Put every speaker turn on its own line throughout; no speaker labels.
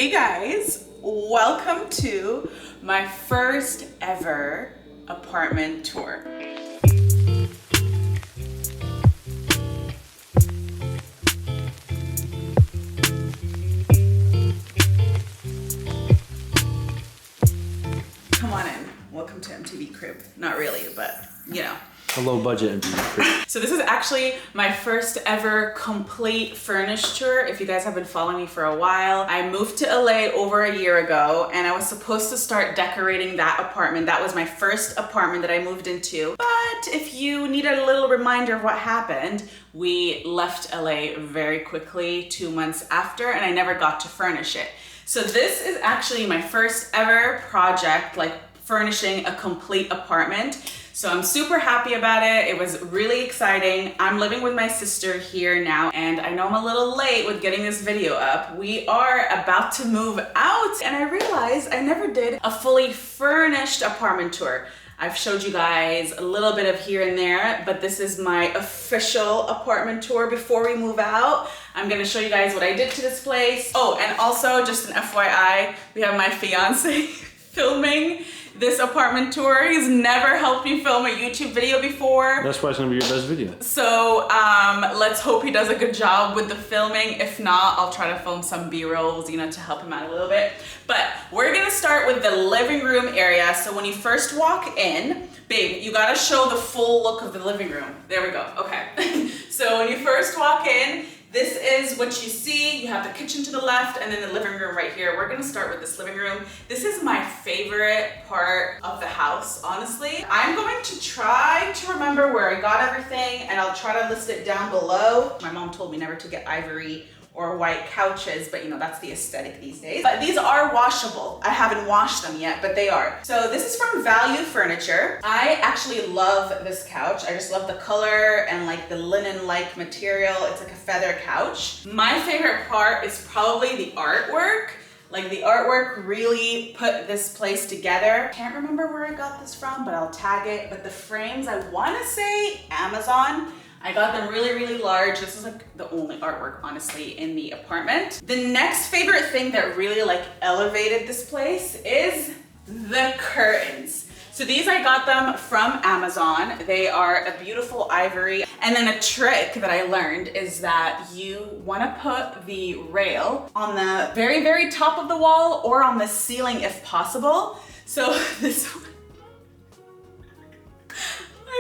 Hey guys, welcome to my first ever apartment tour. Come on in. Welcome to MTV Crib. Not really, but you know.
A low budget MTV Crib.
So this is actually my first ever complete furnished tour. If you guys have been following me for a while, I moved to LA over a year ago and I was supposed to start decorating that apartment. That was my first apartment that I moved into. But if you need a little reminder of what happened, we left LA very quickly 2 months after and I never got to furnish it. So this is actually my first ever project, like furnishing a complete apartment. So I'm super happy about it. It was really exciting. I'm living with my sister here now, and I know I'm a little late with getting this video up. We are about to move out, and I realized I never did a fully furnished apartment tour. I've showed you guys a little bit of here and there, but this is my official apartment tour before we move out. I'm gonna show you guys what I did to this place. Oh, and also just an FYI, we have my fiance filming this apartment tour. He's never helped me film a YouTube video before.
That's why it's gonna be your best video.
So let's hope he does a good job with the filming. If not, I'll try to film some B-rolls, you know, to help him out a little bit. But we're gonna start with the living room area. So when you first walk in, babe, you gotta show the full look of the living room. There we go, okay. So when you first walk in, this is what you see. You have the kitchen to the left and then the living room right here. We're gonna start with this living room. This is my favorite part of the house, honestly. I'm going to try to remember where I got everything and I'll try to list it down below. My mom told me never to get ivory or white couches, but you know, that's the aesthetic these days. But these are washable. I haven't washed them yet, but they are. So this is from Value Furniture. I actually love this couch. I just love the color and like the linen-like material. It's like a feather couch. My favorite part is probably the artwork. Like the artwork really put this place together. Can't remember where I got this from, but I'll tag it. But the frames, I wanna say Amazon. I got them really, really large. This is like the only artwork, honestly, in the apartment. The next favorite thing that really like elevated this place is the curtains. So these, I got them from Amazon. They are a beautiful ivory. And then a trick that I learned is that you wanna put the rail on the very, very top of the wall or on the ceiling if possible. So this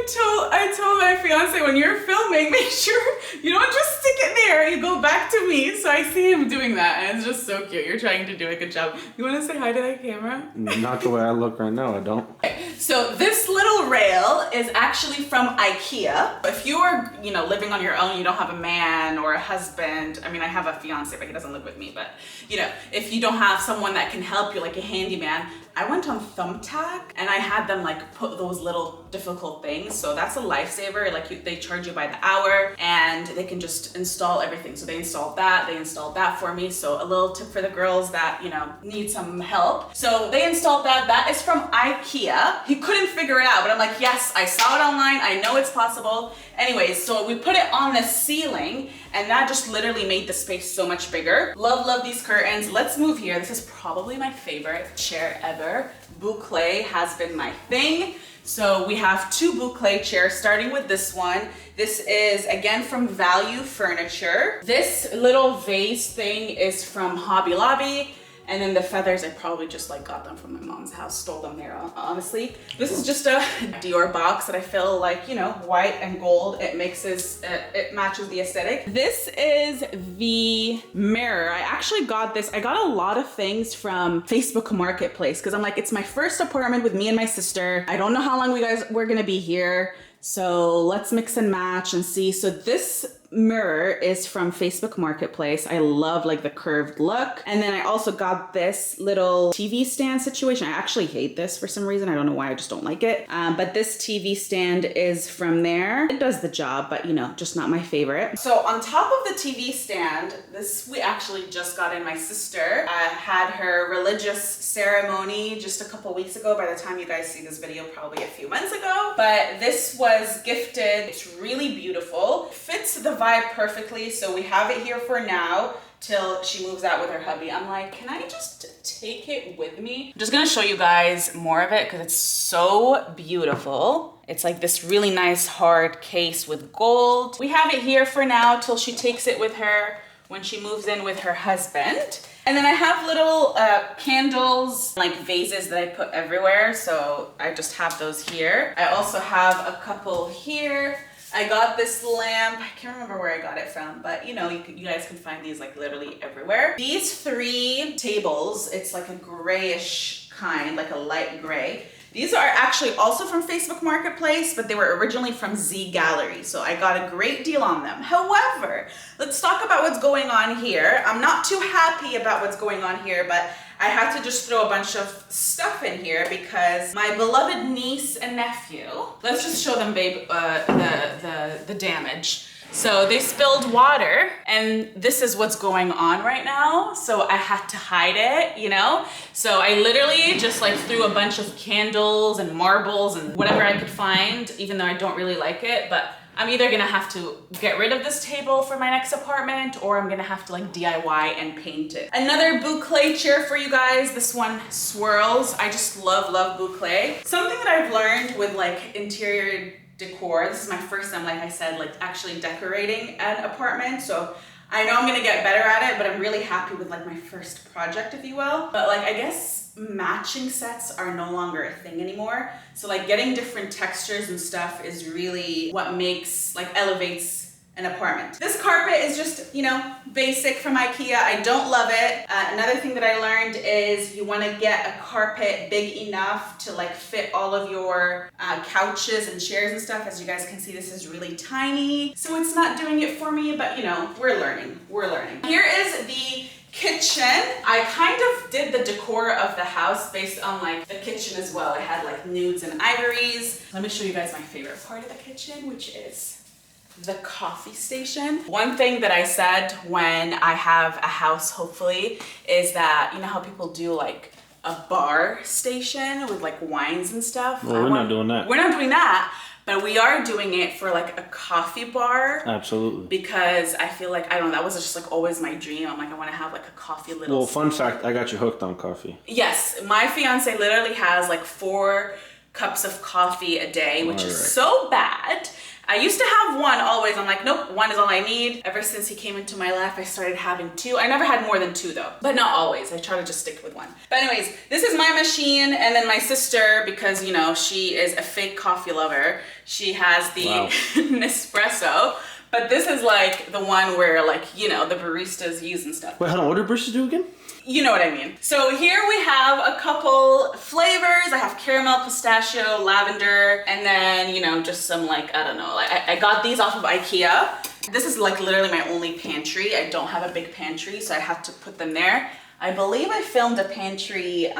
I told my fiance, when you're filming, make sure you don't just stick it there, you go back to me. So I see him doing that and it's just so cute. You're trying to do a good job. You wanna say hi to that camera?
Not the way I look right now, I don't.
Okay. So this little rail is actually from IKEA. If you are, you know, living on your own, you don't have a man or a husband. I mean, I have a fiance, but he doesn't live with me. But you know, if you don't have someone that can help you, like a handyman, I went on Thumbtack and I had them like put those little difficult things. So that's a lifesaver. Like they charge you by the hour and they can just install everything. So they installed that for me. So a little tip for the girls that, you know, need some help. So they installed that. That is from IKEA. He couldn't figure it out, but I'm like, yes, I saw it online. I know it's possible. Anyways, so we put it on the ceiling and that just literally made the space so much bigger. Love, love these curtains. Let's move here. This is probably my favorite chair ever. Boucle has been my thing. So we have 2 boucle chairs, starting with this one. This is again from Value Furniture. This little vase thing is from Hobby Lobby. And then the feathers, I probably just like got them from my mom's house, stole them there, honestly. This is just a Dior box that I feel like, you know, white and gold, it matches the aesthetic. This is the mirror. I actually got this, I got a lot of things from Facebook Marketplace because I'm like, it's my first apartment with me and my sister. I don't know how long we're gonna be here. So let's mix and match and see. So this mirror is from Facebook Marketplace. I love like the curved look. And then I also got this little TV stand situation. I actually hate this for some reason. I don't know why, I just don't like it. But this TV stand is from there. It does the job, but you know, just not my favorite. So on top of the TV stand, this we actually just got in. My sister had her religious ceremony just a couple weeks ago. By the time you guys see this video, probably a few months ago. But this was gifted. It's really beautiful. Fits the vibe perfectly. So we have it here for now till she moves out with her hubby. I'm like, can I just take it with me? I'm just gonna show you guys more of it because it's so beautiful. It's like this really nice hard case with gold. We have it here for now till she takes it with her when she moves in with her husband. And then I have little candles, like vases that I put everywhere. So I just have those here. I also have a couple here. I got this lamp. I can't remember where I got it from, but you know, you guys can find these like literally everywhere. These 3 tables, it's like a grayish kind, like a light gray. These are actually also from Facebook Marketplace, but they were originally from Z Gallery. So I got a great deal on them. However, let's talk about what's going on here. I'm not too happy about what's going on here, but I had to just throw a bunch of stuff in here because my beloved niece and nephew, let's just show them, babe, the damage. So they spilled water and this is what's going on right now. So I had to hide it, you know? So I literally just like threw a bunch of candles and marbles and whatever I could find, even though I don't really like it, but I'm either gonna have to get rid of this table for my next apartment or I'm gonna have to like DIY and paint it. Another boucle chair for you guys. This one swirls. I just love boucle. Something that I've learned with like interior decor, this is my first time, like I said, like actually decorating an apartment. So I know I'm gonna get better at it, but I'm really happy with like my first project, if you will. But like, I guess matching sets are no longer a thing anymore. So like getting different textures and stuff is really what makes, like elevates an apartment. This carpet is just, you know, basic from IKEA. I don't love it. Another thing that I learned is you want to get a carpet big enough to like fit all of your couches and chairs and stuff. As you guys can see, this is really tiny. So it's not doing it for me, but you know, we're learning. Here is the kitchen. I kind of did the decor of the house based on like the kitchen as well. I had like nudes and ivories. Let me show you guys my favorite part of the kitchen, which is the coffee station. One thing that I said when I have a house, hopefully, is that, you know how people do like a bar station with like wines and stuff?
Well, we're not doing that.
We're not doing that, but we are doing it for like a coffee bar.
Absolutely.
Because I feel like, I don't know, that was just like always my dream. I'm like, I want to have like a coffee little.
Well, fun fact, I got you hooked on coffee.
Yes, my fiance literally has like 4 cups of coffee a day, which is so bad. I used to have 1 always. I'm like, nope, 1 is all I need. Ever since he came into my life, I started having 2. I never had more than 2 though, but not always. I try to just stick with 1. But anyways, this is my machine. And then my sister, because you know, she is a fake coffee lover, she has the Nespresso. But this is like the one where like, you know, the baristas use and stuff.
Wait, hold on, what did baristas do again?
You know what I mean. So here we have a couple flavors. I have caramel, pistachio, lavender, and then, you know, just some like, I don't know, like I got these off of IKEA. This is like literally my only pantry. I don't have a big pantry, so I had to put them there. I believe I filmed a pantry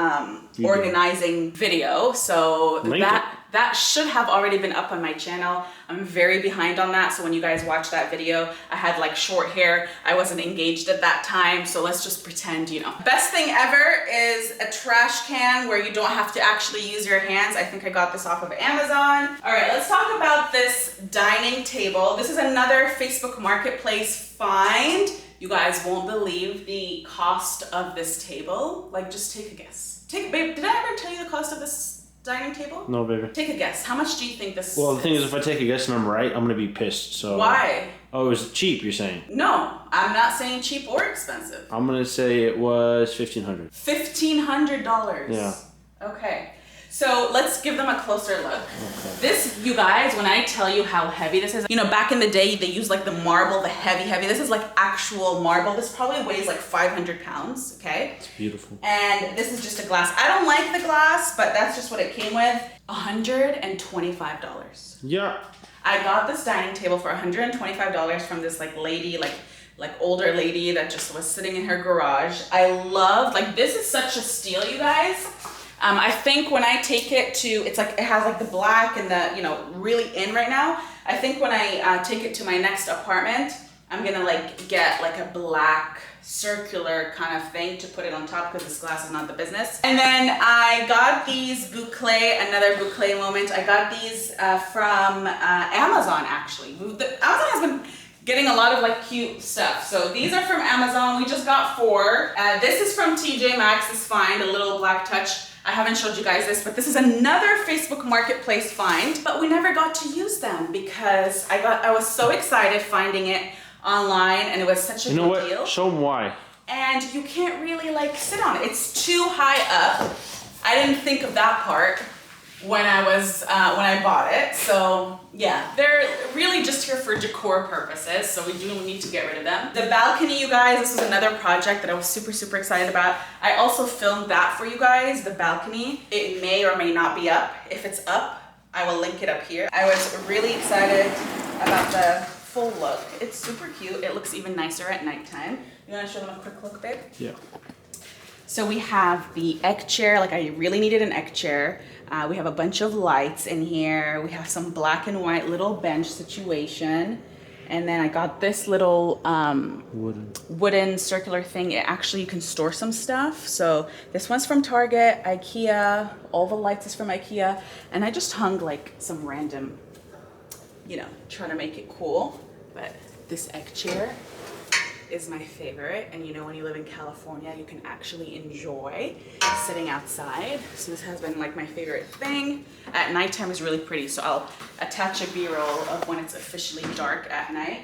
organizing video, so that should have already been up on my channel. I'm very behind on that, so when you guys watch that video, I had like short hair. I wasn't engaged at that time, so let's just pretend, you know. Best thing ever is a trash can where you don't have to actually use your hands. I think I got this off of Amazon. All right, let's talk about this dining table. This is another Facebook Marketplace find. You guys won't believe the cost of this table. Like, just take a guess. Babe, did I ever tell you the cost of this dining table?
No, baby.
Take a guess. How much do you think this
Well, the thing is, if I take a guess and I'm right, I'm gonna be pissed, so.
Why?
Oh, it was cheap, you're saying?
No, I'm not saying cheap or expensive.
I'm gonna say it was $1,500.
$1,500.
Yeah.
Okay. So let's give them a closer look.
Okay.
This, you guys, when I tell you how heavy this is, you know, back in the day, they used like the marble, the heavy. This is like actual marble. This probably weighs like 500 pounds, okay?
It's beautiful.
And this is just a glass. I don't like the glass, but that's just what it came with. $125.
Yeah.
I got this dining table for $125 from this like lady, like older lady that just was sitting in her garage. I loved, like, this is such a steal, you guys. I think when I take it to, it's like, it has like the black and the, you know, really in right now. I think when I take it to my next apartment, I'm gonna like get like a black circular kind of thing to put it on top because this glass is not the business. And then I got these boucle, another boucle moment. I got these from Amazon actually. Amazon has been getting a lot of like cute stuff. So these are from Amazon. We just got 4. This is from TJ Maxx. This find, a little black touch. I haven't showed you guys this, but this is another Facebook Marketplace find, but we never got to use them because I was so excited finding it online and it was such a good deal.
Show them why.
And you can't really like sit on it. It's too high up. I didn't think of that part when I bought it. So yeah, they're really just here for decor purposes. So we do need to get rid of them. The balcony, you guys, this was another project that I was super, super excited about. I also filmed that for you guys, the balcony. It may or may not be up. If it's up, I will link it up here. I was really excited about the full look. It's super cute. It looks even nicer at nighttime. You wanna show them a quick look, babe?
Yeah.
So we have the egg chair, like I really needed an egg chair. We have a bunch of lights in here. We have some black and white little bench situation. And then I got this little wooden circular thing. It actually, you can store some stuff. So this one's from Target, IKEA. All the lights is from IKEA. And I just hung like some random, you know, trying to make it cool. But this egg chair is my favorite, and you know, when you live in California, you can actually enjoy sitting outside. So this has been like my favorite thing. At nighttime is really pretty, so I'll attach a B-roll of when it's officially dark at night,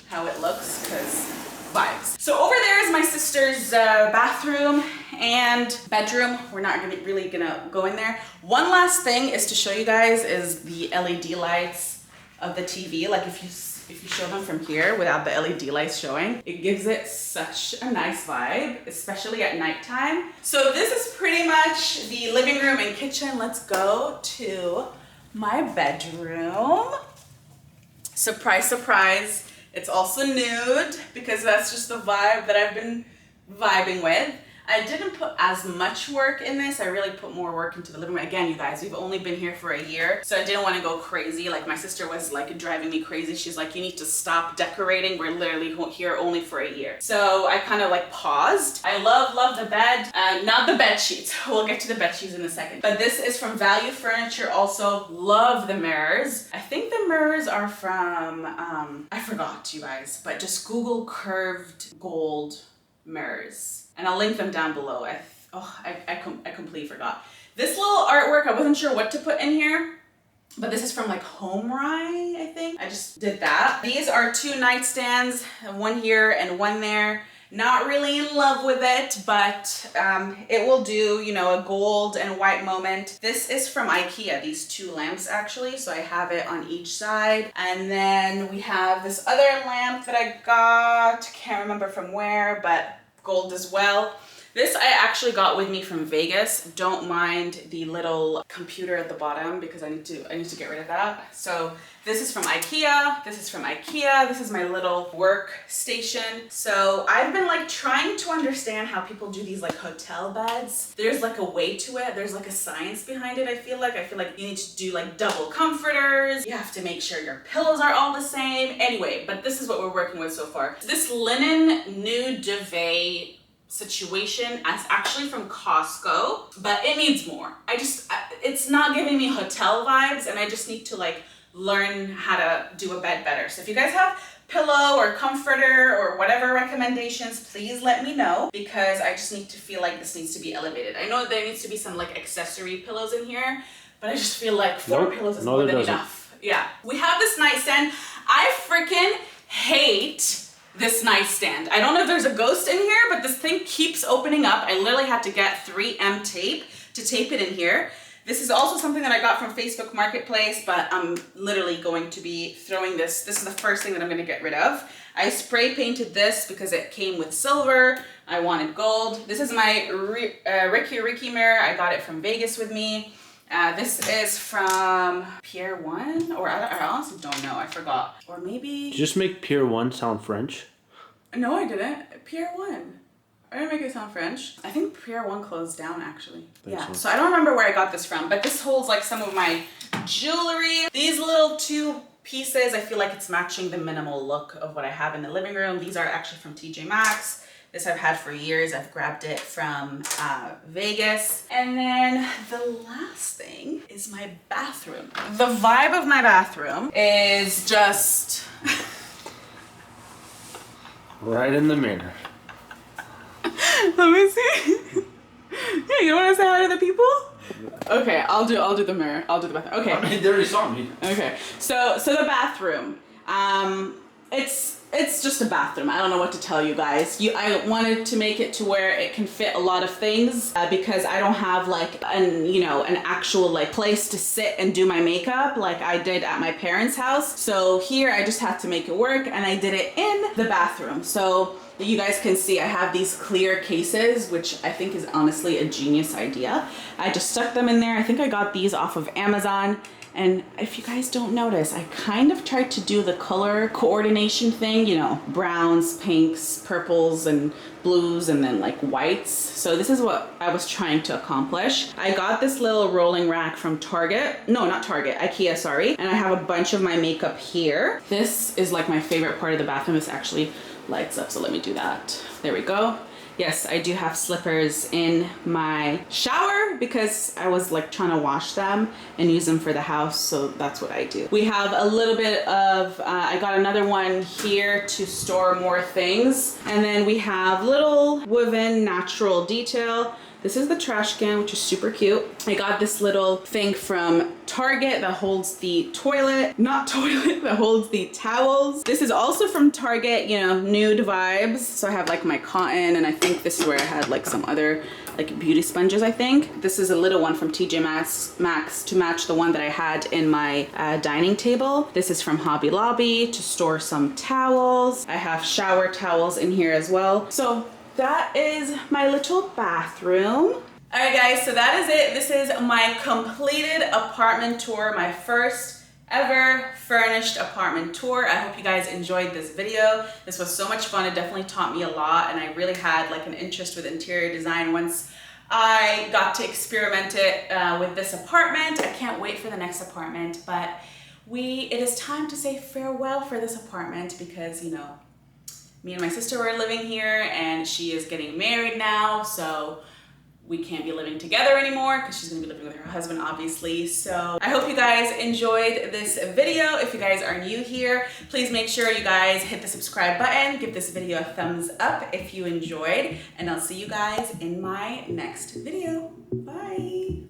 how it looks, because vibes. So over there is my sister's bathroom and bedroom. We're not really gonna go in there. One last thing is to show you guys is the LED lights of the TV. Like if you show them from here without the LED lights showing, it gives it such a nice vibe, especially at nighttime. So this is pretty much the living room and kitchen. Let's go to my bedroom. Surprise, surprise. It's also nude because that's just the vibe that I've been vibing with. I didn't put as much work in this. I really put more work into the living room. Again, you guys, we've only been here for a year, so I didn't want to go crazy. Like my sister was like driving me crazy. She's like, you need to stop decorating. We're literally here only for a year. So I kind of like paused. I love the bed, not the bed sheets. We'll get to the bed sheets in a second. But this is from Value Furniture. Also love the mirrors. I think the mirrors are from, I forgot, you guys, but just Google curved gold mirrors. And I'll link them down below. I completely forgot. This little artwork, I wasn't sure what to put in here, but this is from like Home Rye, I think. I just did that. These are 2 nightstands, one here and one there. Not really in love with it, but it will do, you know, a gold and white moment. This is from IKEA, these 2 lamps actually, so I have it on each side. And then we have this other lamp that I got, can't remember from where, but gold as well. This I actually got with me from Vegas. Don't mind the little computer at the bottom because I need to get rid of that. So this is from IKEA. This is from IKEA. This is my little work station. So I've been like trying to understand how people do these like hotel beds. There's like a way to it. There's like a science behind it. I feel like you need to do like double comforters. You have to make sure your pillows are all the same. Anyway, but this is what we're working with so far. This linen nude duvet situation is actually from Costco, but it needs more. It's not giving me hotel vibes, and I just need to like learn how to do a bed better. So if you guys have pillow or comforter or whatever recommendations, please let me know, because I just need to feel like this needs to be elevated. I know there needs to be some like accessory pillows in here, but I just feel like 4 pillows is more than enough. Yeah. We have this nightstand. I freaking hate this nightstand. I don't know if there's a ghost in here, but this thing keeps opening up. I literally had to get 3M tape to tape it in here. This is also something that I got from Facebook Marketplace, but I'm literally going to be throwing this. This is the first thing that I'm gonna get rid of. I spray painted this because it came with silver. I wanted gold. This is my Ricky mirror. I got it from Vegas with me. This is from Pier 1, or I honestly don't know, I forgot. Or maybe...
Did you just make Pier 1 sound French?
No, I didn't. Pier 1. I didn't make it sound French. I think Pier 1 closed down, actually. Yeah, so I don't remember where I got this from, but this holds like some of my jewelry. These little 2 pieces, I feel like it's matching the minimal look of what I have in the living room. These are actually from TJ Maxx. This I've had for years. I've grabbed it from Vegas. And then the last thing is my bathroom. The vibe of my bathroom is just,
Right in the mirror.
Let me see. Yeah, you don't want to say hi to the people? Okay, I'll do the mirror. I'll do the bathroom. Okay.
I mean, they already saw me.
Okay. So the bathroom. It's just a bathroom. I don't know what to tell you guys. I wanted to make it to where it can fit a lot of things because I don't have like an actual like place to sit and do my makeup like I did at my parents' house. So here I just had to make it work, and I did it in the bathroom. So you guys can see I have these clear cases, which I think is honestly a genius idea. I just stuck them in there. I think I got these off of Amazon. And if you guys don't notice, I kind of tried to do the color coordination thing, browns, pinks, purples, and blues, and then like whites. So this is what I was trying to accomplish. I got this little rolling rack from Target. No, not Target, IKEA, sorry. And I have a bunch of my makeup here. This is like my favorite part of the bathroom. This actually lights up, so let me do that. There we go. Yes, I do have slippers in my shower because I was like trying to wash them and use them for the house, so that's what I do. We have a little bit of, I got another one here to store more things. And then we have little woven natural detail. This is the trash can, which is super cute. I got this little thing from Target that holds the that holds the towels. This is also from Target, nude vibes. So I have like my cotton, and I think this is where I had like some other like beauty sponges, I think. This is a little one from TJ Maxx to match the one that I had in my dining table. This is from Hobby Lobby to store some towels. I have shower towels in here as well. So that is my little bathroom. All right guys, so that is it. This is my completed apartment tour, my first ever furnished apartment tour. I hope you guys enjoyed this video. This was so much fun. It definitely taught me a lot, and I really had like an interest with interior design once I got to experiment it with this apartment. I can't wait for the next apartment, but it is time to say farewell for this apartment because, me and my sister were living here, and she is getting married now, so we can't be living together anymore because she's gonna be living with her husband, obviously. So I hope you guys enjoyed this video. If you guys are new here, please make sure you guys hit the subscribe button, give this video a thumbs up if you enjoyed, and I'll see you guys in my next video. Bye.